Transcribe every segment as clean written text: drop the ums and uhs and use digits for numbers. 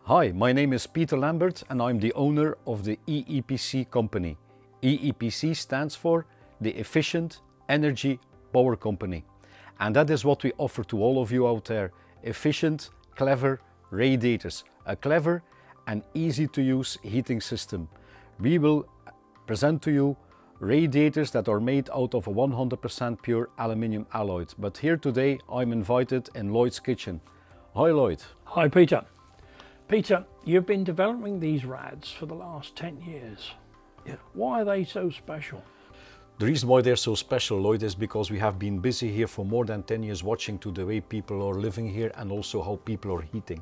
Hi, my name is Peter Lambert and I'm the owner of the EEPC company. EEPC stands for the Efficient Energy Power Company. And that is what we offer to all of you out there. Efficient, clever radiators. A clever and easy to use heating system. We will present to you radiators that are made out of a 100% pure aluminium alloy. But here today I'm invited in Lloyd's kitchen. Hi Lloyd. Hi Peter. Peter, you've been developing these rads for the last 10 years. Yeah. Why are they so special? The reason why they're so special, Lloyd, is because we have been busy here for more than 10 years watching to the way people are living here and also how people are heating.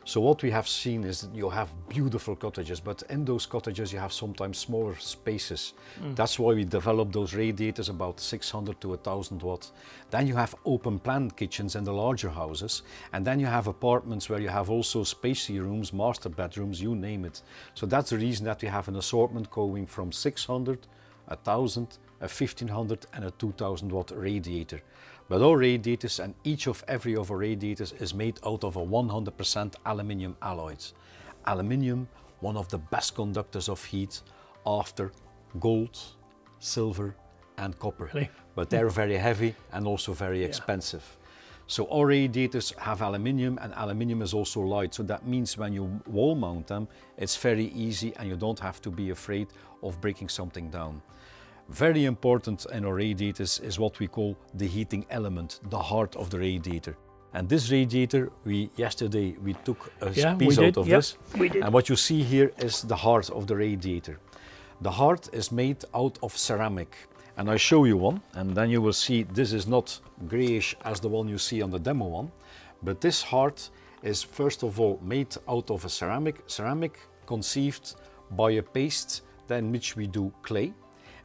So what we have seen is that you have beautiful cottages, but in those cottages you have sometimes smaller spaces. That's why we developed those radiators about 600 to 1000 watts. Then you have open plan kitchens in the larger houses, and then you have apartments where you have also spacey rooms, master bedrooms, you name it. So that's the reason that we have an assortment going from 600, 1000, a 1500 and a 2000 watt radiator. But our radiators and every of our radiators is made out of a 100% aluminium alloys. Aluminium, one of the best conductors of heat after gold, silver and copper. Really? But they're very heavy and also very expensive. So our radiators have aluminium, and aluminium is also light. So that means when you wall mount them, it's very easy and you don't have to be afraid of breaking something down. Very important in our radiators is what we call the heating element, the heart of the radiator. And this radiator, yesterday we took a piece out of this. We did. And what you see here is the heart of the radiator. The heart is made out of ceramic. And I show you one, and then you will see this is not grayish as the one you see on the demo one. But this heart is first of all made out of a ceramic conceived by a paste, then which we do clay.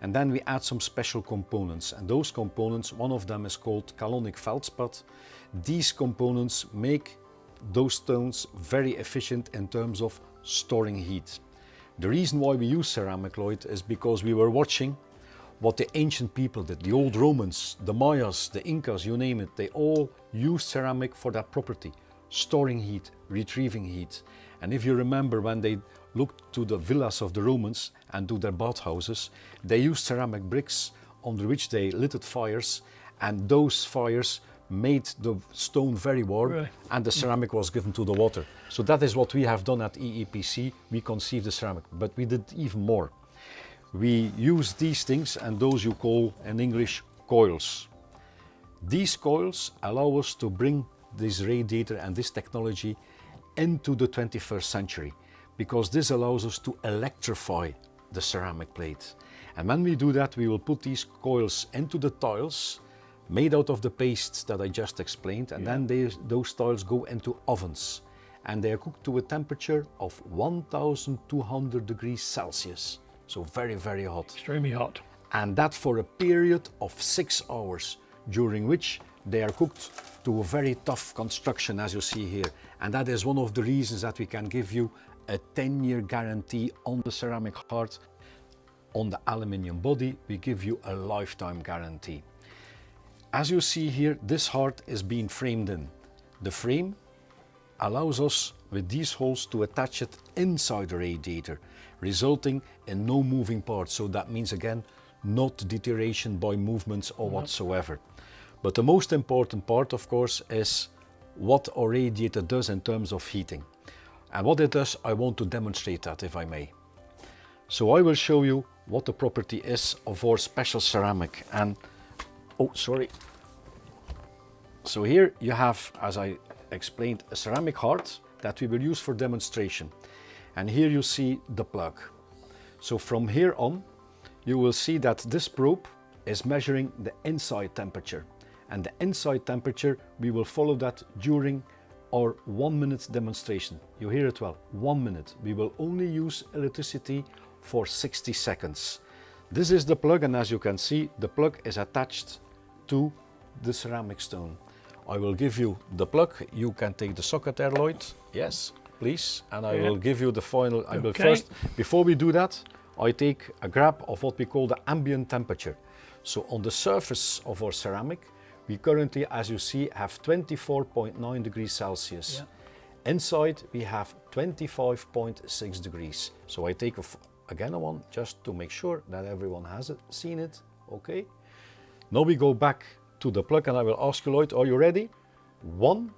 And then we add some special components, and those components, one of them is called colonic feldspar. These components make those stones very efficient in terms of storing heat. The reason why we use ceramic, Lloyd, is because we were watching what the ancient people did. The old Romans, the Mayas, the Incas, you name it, they all used ceramic for that property, storing heat, retrieving heat. And if you remember when they looked to the villas of the Romans and to their bathhouses, they used ceramic bricks under which they lit fires, and those fires made the stone very warm. Really? And the ceramic was given to the water. So that is what we have done at EEPC. We conceived the ceramic, but we did even more. We use these things, and those you call in English coils. These coils allow us to bring this radiator and this technology into the 21st century, because this allows us to electrify the ceramic plate. And when we do that, we will put these coils into the tiles made out of the pastes that I just explained, and then those tiles go into ovens, and they are cooked to a temperature of 1200 degrees Celsius. So very, very hot. Extremely hot. And that for a period of 6 hours, during which they are cooked to a very tough construction, as you see here. And that is one of the reasons that we can give you a 10-year guarantee on the ceramic heart. On the aluminium body, we give you a lifetime guarantee. As you see here, this heart is being framed in. The frame allows us with these holes to attach it inside the radiator, resulting in no moving parts. So that means again, not deterioration by movements or whatsoever. But the most important part, of course, is what our radiator does in terms of heating. And what it does, I want to demonstrate that, if I may. So I will show you what the property is of our special ceramic. And, oh, sorry. So here you have, as I explained, a ceramic heart that we will use for demonstration. And here you see the plug. So from here on, you will see that this probe is measuring the inside temperature. And the inside temperature, we will follow that during our 1 minute demonstration. You hear it well, 1 minute. We will only use electricity for 60 seconds. This is the plug, and as you can see, the plug is attached to the ceramic stone. I will give you the plug. You can take the socket there, Lloyd. Yes, please. And I will give you the final. I will first, before we do that, I take a grab of what we call the ambient temperature. So on the surface of our ceramic, we currently, as you see, have 24.9 degrees Celsius. Inside we have 25.6 degrees. So I take again a one just to make sure that everyone has seen it. Okay. Now we go back to the plug and I will ask you, Lloyd, are you ready? One.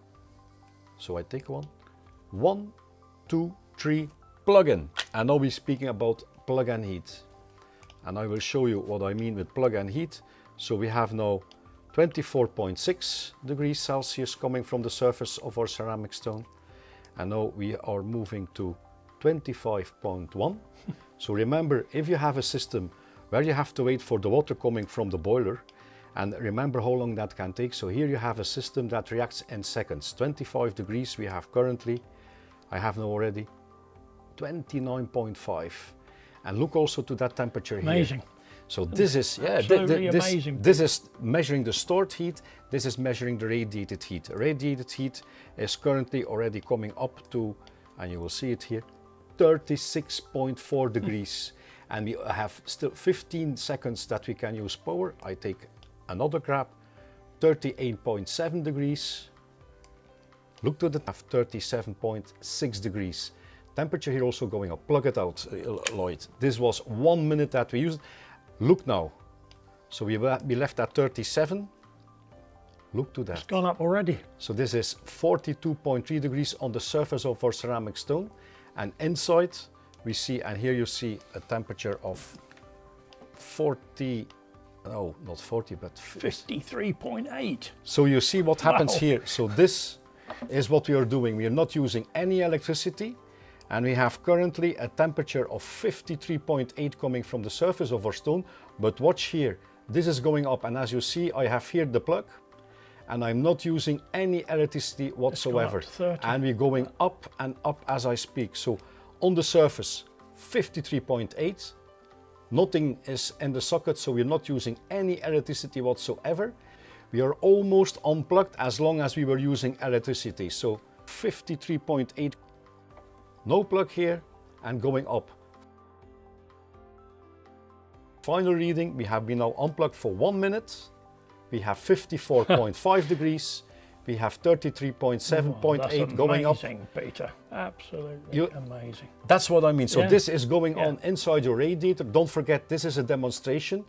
So I take one. 1, 2, 3, plug in. And now we're speaking about plug and heat. And I will show you what I mean with plug and heat. So we have now 24.6 degrees Celsius coming from the surface of our ceramic stone. And now we are moving to 25.1. So remember, if you have a system where you have to wait for the water coming from the boiler, and remember how long that can take. So here you have a system that reacts in seconds. 25 degrees we have currently. I have now already 29.5. And look also to that temperature here. Amazing. So this is, yeah, amazing. This is measuring the stored heat. This is measuring the radiated heat. Radiated heat is currently already coming up to, and you will see it here, 36.4 degrees. And we have still 15 seconds that we can use power. I take another grab, 38.7 degrees. Look to the 37.6 degrees. Temperature here also going up. Plug it out, Lloyd. This was 1 minute that we used. Look now. So we left at 37. Look to that. It's gone up already. So this is 42.3 degrees on the surface of our ceramic stone. And inside we see, and here you see a temperature of 40, no, not 40, but 53.8. So you see what happens Wow. here. So this is what we are doing. We are not using any electricity. And we have currently a temperature of 53.8 coming from the surface of our stone. But watch here, this is going up. And as you see, I have here the plug. And I'm not using any electricity whatsoever. And we're going up and up as I speak. So on the surface, 53.8. Nothing is in the socket, so we're not using any electricity whatsoever. We are almost unplugged as long as we were using electricity. So 53.8, no plug here, and going up. Final reading, we have been now unplugged for 1 minute. We have 54.5 degrees. We have 33.7.8 going up. Amazing, Peter. Absolutely amazing. That's what I mean. So Yeah. this is going on inside your radiator. Don't forget, this is a demonstration.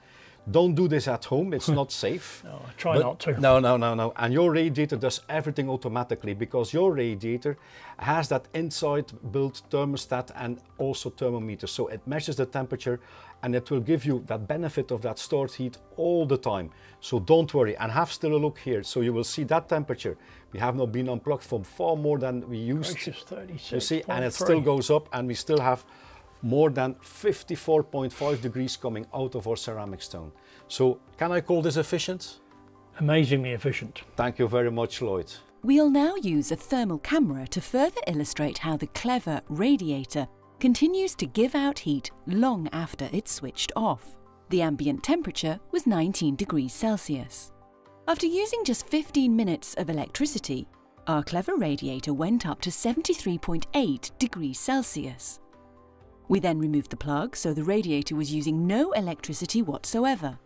Don't do this at home. It's not safe. No, I try not to. No. And your radiator does everything automatically because your radiator has that inside built thermostat and also thermometer. So it measures the temperature and it will give you that benefit of that stored heat all the time. So don't worry, and have still a look here. So you will see that temperature. We have now been unplugged for far more than we used. Gracious, 36. You see, and it still goes up, and we still have more than 54.5 degrees coming out of our ceramic stone. So can I call this efficient? Amazingly efficient. Thank you very much, Lloyd. We'll now use a thermal camera to further illustrate how the clever radiator continues to give out heat long after it's switched off. The ambient temperature was 19 degrees Celsius. After using just 15 minutes of electricity, our clever radiator went up to 73.8 degrees Celsius. We then removed the plug, so the radiator was using no electricity whatsoever,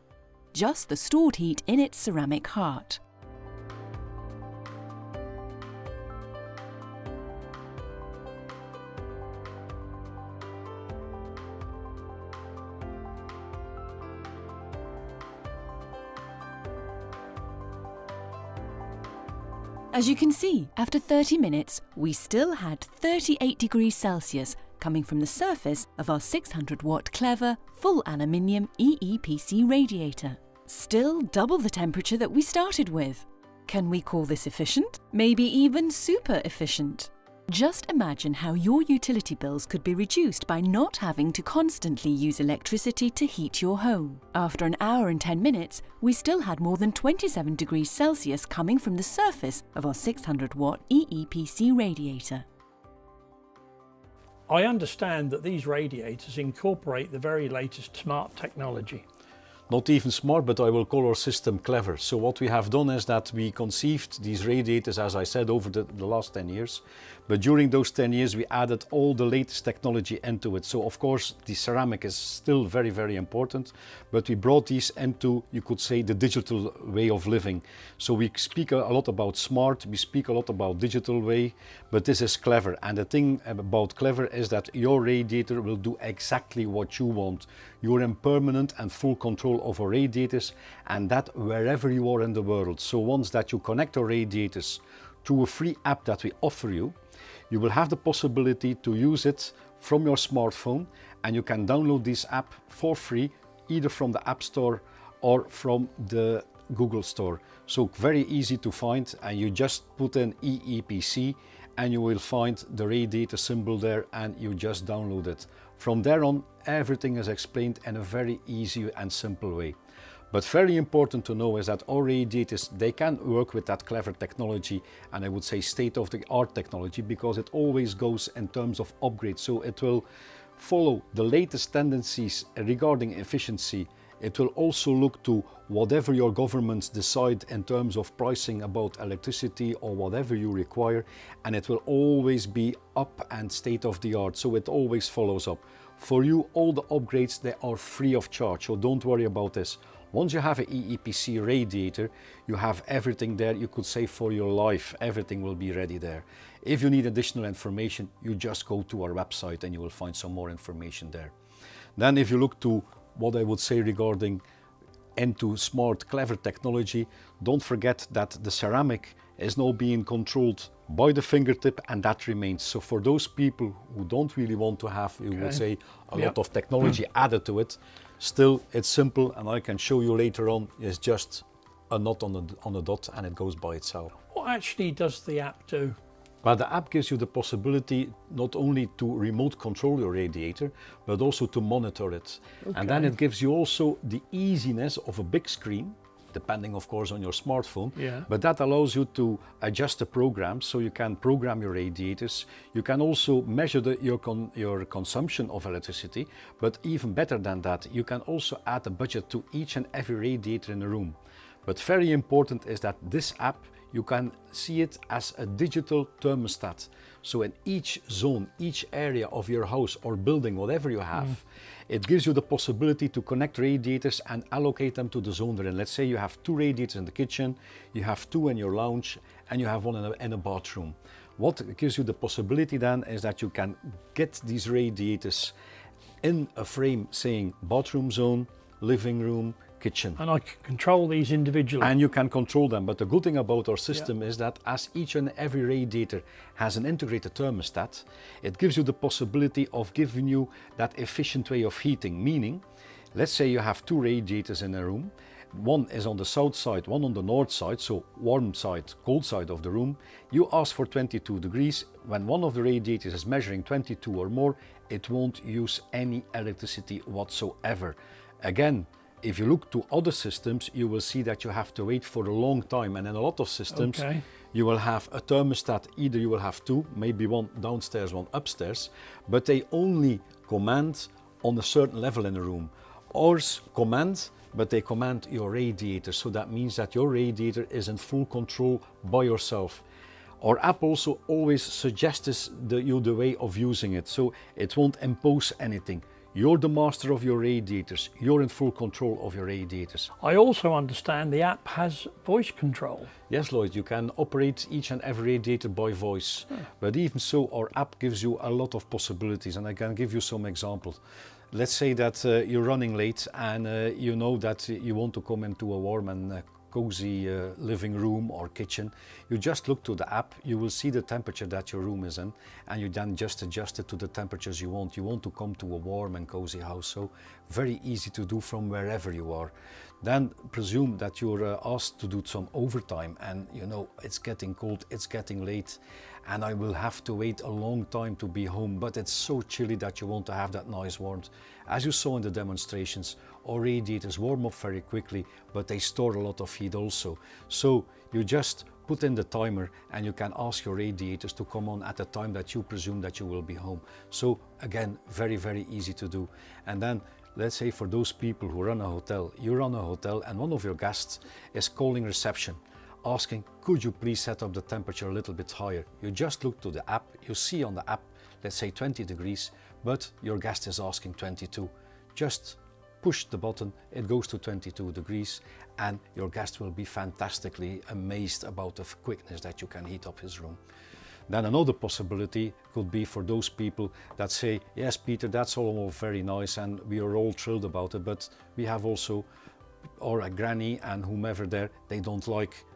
just the stored heat in its ceramic heart. As you can see, after 30 minutes, we still had 38 degrees Celsius coming from the surface of our 600-watt clever, full aluminium EEPC radiator. Still double the temperature that we started with. Can we call this efficient? Maybe even super efficient. Just imagine how your utility bills could be reduced by not having to constantly use electricity to heat your home. After an hour and 10 minutes, we still had more than 27 degrees Celsius coming from the surface of our 600-watt EEPC radiator. I understand that these radiators incorporate the very latest smart technology. not even smart, but I will call our system clever. So what we have done is that we conceived these radiators, as I said, over the last 10 years. But during those 10 years, we added all the latest technology into it. So of course, the ceramic is still very, very important, but we brought these into, you could say, the digital way of living. So we speak a lot about smart, we speak a lot about digital way, but this is clever. And the thing about clever is that your radiator will do exactly what you want. You're in permanent and full control of our radiators, and that wherever you are in the world. So once that you connect our radiators through a free app that we offer you, you will have the possibility to use it from your smartphone, and you can download this app for free, either from the App Store or from the Google Store. So very easy to find, and you just put in EEPC and you will find the radiator symbol there, and you just download it. From there on, everything is explained in a very easy and simple way. But very important to know is that our radiators, they can work with that clever technology, and I would say state-of-the-art technology, because it always goes in terms of upgrade. So it will follow the latest tendencies regarding efficiency. It will also look to whatever your governments decide in terms of pricing about electricity or whatever you require, and it will always be up and state-of-the-art. So it always follows up. For you, all the upgrades, they are free of charge, so don't worry about this. Once you have an EEPC radiator, you have everything there, you could say, for your life. Everything will be ready there. If you need additional information, you just go to our website and you will find some more information there. Then if you look to what I would say regarding into smart, clever technology, don't forget that the ceramic is now being controlled by the fingertip, and that remains. So for those people who don't really want to have, you would say, a lot of technology added to it, still it's simple, and I can show you later on. It's just a knot on a dot, and it goes by itself. What actually does the app do? But the app gives you the possibility not only to remote control your radiator, but also to monitor it. And then it gives you also the easiness of a big screen, depending of course on your smartphone, but that allows you to adjust the programs, so you can program your radiators. You can also measure your consumption of electricity, but even better than that, you can also add a budget to each and every radiator in the room. But very important is that this app, you can see it as a digital thermostat. So in each zone, each area of your house or building, whatever you have, it gives you the possibility to connect radiators and allocate them to the zone they're in. Let's say you have 2 radiators in the kitchen, you have 2 in your lounge, and you have 1 in a bathroom. What gives you the possibility then is that you can get these radiators in a frame saying bathroom zone, living room, kitchen. And I can control these individually. And you can control them. But the good thing about our system is that as each and every radiator has an integrated thermostat, it gives you the possibility of giving you that efficient way of heating. Meaning, let's say you have 2 radiators in a room. One is on the south side, one on the north side, so warm side, cold side of the room. You ask for 22 degrees. When one of the radiators is measuring 22 or more, it won't use any electricity whatsoever. Again, if you look to other systems, you will see that you have to wait for a long time. And in a lot of systems, you will have a thermostat. Either you will have 2, maybe 1 downstairs, 1 upstairs, but they only command on a certain level in the room. Ours command, but they command your radiator. So that means that your radiator is in full control by yourself. Our app also always suggests you the way of using it, so it won't impose anything. You're the master of your radiators. You're in full control of your radiators. I also understand the app has voice control. Yes, Lloyd, you can operate each and every radiator by voice. But even so, our app gives you a lot of possibilities, and I can give you some examples. Let's say that you're running late and you know that you want to come into a warm and cozy living room or kitchen. You just look to the app, you will see the temperature that your room is in, and you then just adjust it to the temperatures you want. You want to come to a warm and cozy house, so very easy to do from wherever you are. Then presume that you're asked to do some overtime, and you know it's getting cold, it's getting late, and I will have to wait a long time to be home, but it's so chilly that you want to have that nice warmth. As you saw in the demonstrations, our radiators warm up very quickly, but they store a lot of heat also. So you just put in the timer and you can ask your radiators to come on at the time that you presume that you will be home. So again, very, very easy to do. And then let's say for those people who run a hotel, you run a hotel and one of your guests is calling reception, asking, could you please set up the temperature a little bit higher? You just look to the app, you see on the app, let's say 20 degrees, but your guest is asking 22. Just push the button, it goes to 22 degrees, and your guest will be fantastically amazed about the quickness that you can heat up his room. Then another possibility could be for those people that say, yes, Peter, that's all very nice and we are all thrilled about it, but we have also, or a granny and whomever there, they don't like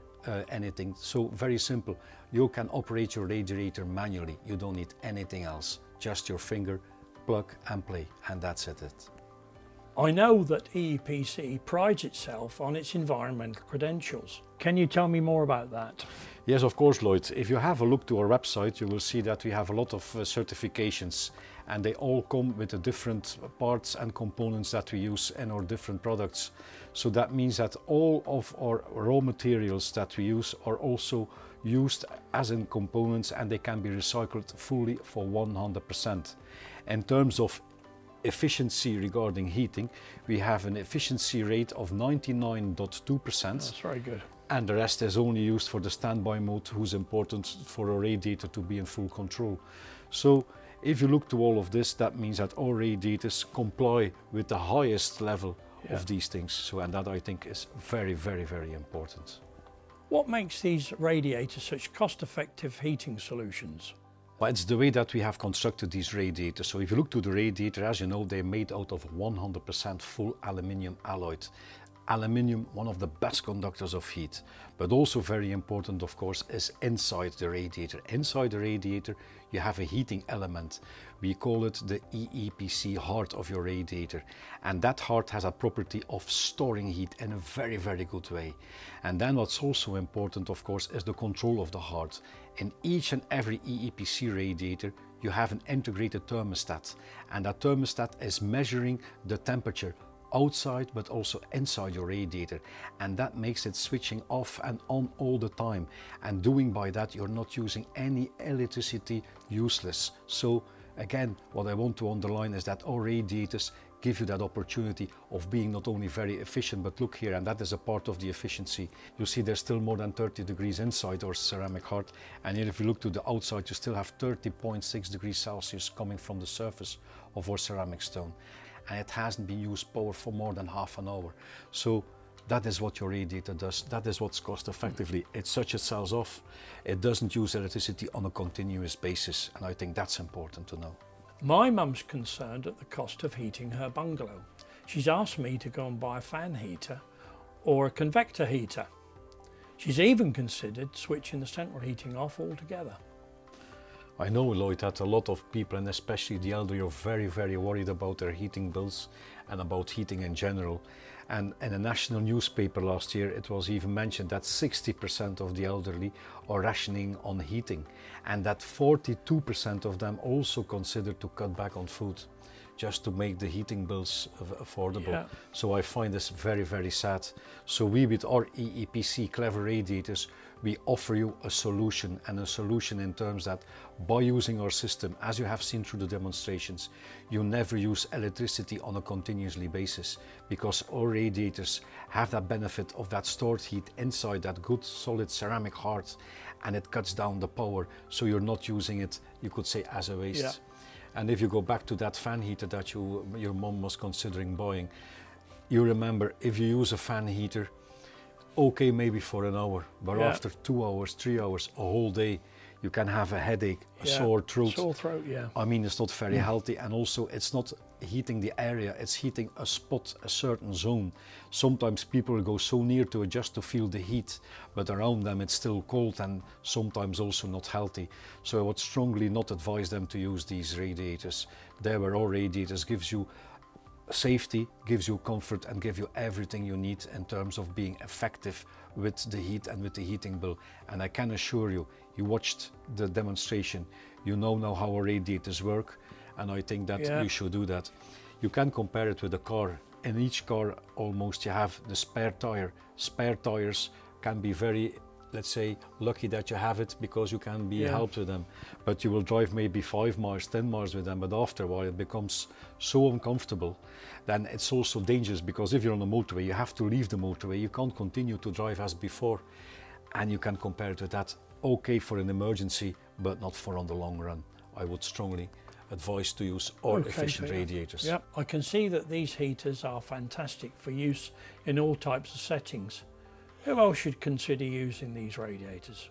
anything. So very simple, you can operate your radiator manually. You don't need anything else, just your finger, plug and play, and that's it. I know that EEPC prides itself on its environmental credentials. Can you tell me more about that? Yes, of course, Lloyd. If you have a look to our website, you will see that we have a lot of certifications, and they all come with the different parts and components that we use in our different products. So that means that all of our raw materials that we use are also used as in components, and they can be recycled fully for 100%. In terms of efficiency regarding heating, we have an efficiency rate of 99.2%. That's very good. And the rest is only used for the standby mode, who's important for a radiator to be in full control. So if you look to all of this, that means that our radiators comply with the highest level of these things. So, and that I think is very, very, very important. What makes these radiators such cost-effective heating solutions? Well, it's the way that we have constructed these radiators. So if you look to the radiator, as you know, they're made out of 100% full aluminium alloyed. Aluminium, one of the best conductors of heat, but also very important, of course, is inside the radiator. Inside the radiator, you have a heating element. We call it the EEPC heart of your radiator. And that heart has a property of storing heat in a very, very good way. And then what's also important, of course, is the control of the heart. In each and every EEPC radiator, you have an integrated thermostat. And that thermostat is measuring the temperature outside but also inside your radiator, and that makes it switching off and on all the time, and doing by that you're not using any electricity useless. So again, what I want to underline is that our radiators give you that opportunity of being not only very efficient, but look here, and that is a part of the efficiency. You see there's still more than 30 degrees inside our ceramic heart, and here if you look to the outside, you still have 30.6 degrees Celsius coming from the surface of our ceramic stone. And it hasn't been used power for more than half an hour. So that is what your radiator does. That is what's cost effectively. It shuts itself off. It doesn't use electricity on a continuous basis. And I think that's important to know. My mum's concerned at the cost of heating her bungalow. She's asked me to go and buy a fan heater or a convector heater. She's even considered switching the central heating off altogether. I know, Lloyd, that a lot of people, and especially the elderly, are very, very worried about their heating bills and about heating in general. And in a national newspaper last year, it was even mentioned that 60% of the elderly are rationing on heating, and that 42% of them also consider to cut back on food just to make the heating bills affordable. Yeah. So I find this very, very sad. So we, with our EEPC Clever Radiators, we offer you a solution, and a solution in terms that by using our system, as you have seen through the demonstrations, you never use electricity on a continuously basis, because our radiators have that benefit of that stored heat inside that good solid ceramic heart, and it cuts down the power, so you're not using it, you could say, as a waste. Yeah. And if you go back to that fan heater that your mom was considering buying, you remember, if you use a fan heater, okay, maybe for an hour, but after 2 hours, 3 hours, a whole day, you can have a headache, a sore throat. Sore throat, yeah. I mean, it's not very healthy, and also it's not heating the area, it's heating a spot, a certain zone. Sometimes people go so near to it just to feel the heat, but around them it's still cold and sometimes also not healthy. So I would strongly not advise them to use these radiators. There where our radiators gives you safety, gives you comfort, and give you everything you need in terms of being effective with the heat and with the heating bill. And I can assure you, you watched the demonstration, you know now how our radiators work, and I think that you should do that. You can compare it with a car. In each car almost you have the spare tire. Spare tires can be very let's say, lucky that you have it because you can be helped with them. But you will drive maybe 5 miles, 10 miles with them, but after a while it becomes so uncomfortable. Then it's also dangerous, because if you're on a motorway, you have to leave the motorway. You can't continue to drive as before. And you can compare it to that. Okay for an emergency, but not for on the long run. I would strongly advise to use efficient radiators. Yeah, I can see that these heaters are fantastic for use in all types of settings. Who else should consider using these radiators?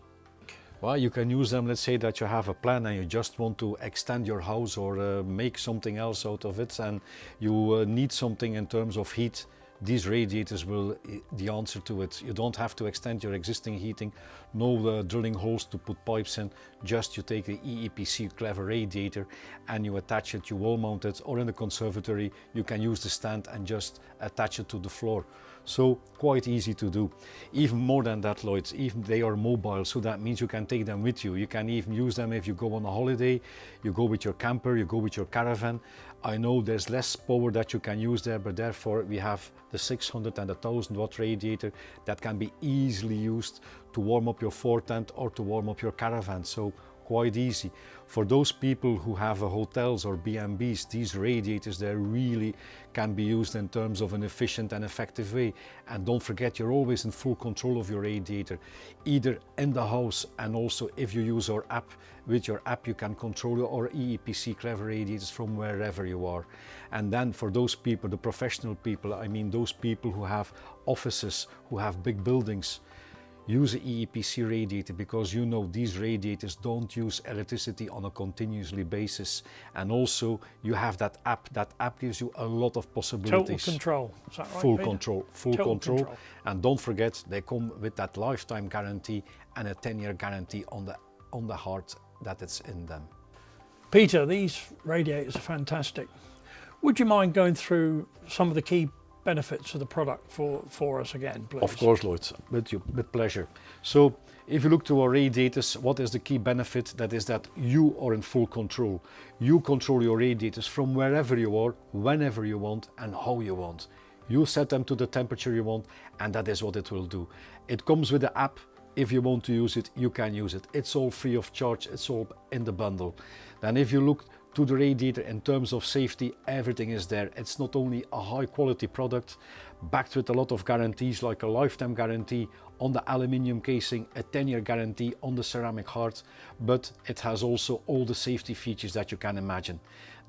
Well, you can use them, let's say that you have a plan and you just want to extend your house or make something else out of it, and you need something in terms of heat. These radiators will the answer to it. You don't have to extend your existing heating, no drilling holes to put pipes in. Just you take the EEPC Clever radiator and you attach it, you wall mount it, or in the conservatory you can use the stand and just attach it to the floor. So quite easy to do. Even more than that, Lloyd, even they are mobile, so that means you can take them with you. You can even use them if you go on a holiday, you go with your camper, you go with your caravan. I know there's less power that you can use there, but therefore we have the 600 and the 1000 watt radiator that can be easily used to warm up your Ford tent or to warm up your caravan. So quite easy. For those people who have hotels or B&Bs, these radiators there really can be used in terms of an efficient and effective way. And don't forget, you're always in full control of your radiator, either in the house, and also if you use our app, with your app you can control your EEPC Clever radiators from wherever you are. And then for those people, the professional people, I mean those people who have offices, who have big buildings, use an EEPC radiator, because you know these radiators don't use electricity on a continuously basis. And also you have that app. That app gives you a lot of possibilities. Total control, is that right, full Peter? control, full control. And don't forget, they come with that lifetime guarantee and a 10-year guarantee on the heart that it's in them. Peter, these radiators are fantastic. Would you mind going through some of the key benefits of the product for us again, please? Of course, Lloyd, with pleasure. So if you look to our radiators, what is the key benefit? That is that you are in full control. You control your radiators from wherever you are, whenever you want and how you want. You set them to the temperature you want, and that is what it will do. It comes with the app. If you want to use it, you can use it. It's all free of charge. It's all in the bundle. Then if you look to the radiator in terms of safety, everything is there. It's not only a high quality product backed with a lot of guarantees, like a lifetime guarantee on the aluminium casing, a 10-year guarantee on the ceramic heart, but it has also all the safety features that you can imagine.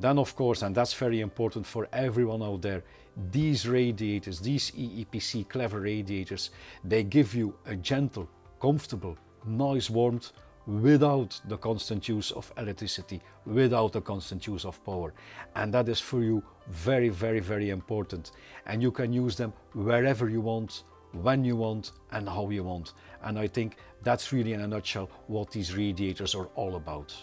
Then of course, and that's very important for everyone out there, these radiators, these EEPC Clever radiators, they give you a gentle, comfortable, nice warmth without the constant use of electricity, without the constant use of power. And that is for you very, very, very important. And you can use them wherever you want, when you want and how you want. And I think that's really in a nutshell what these radiators are all about.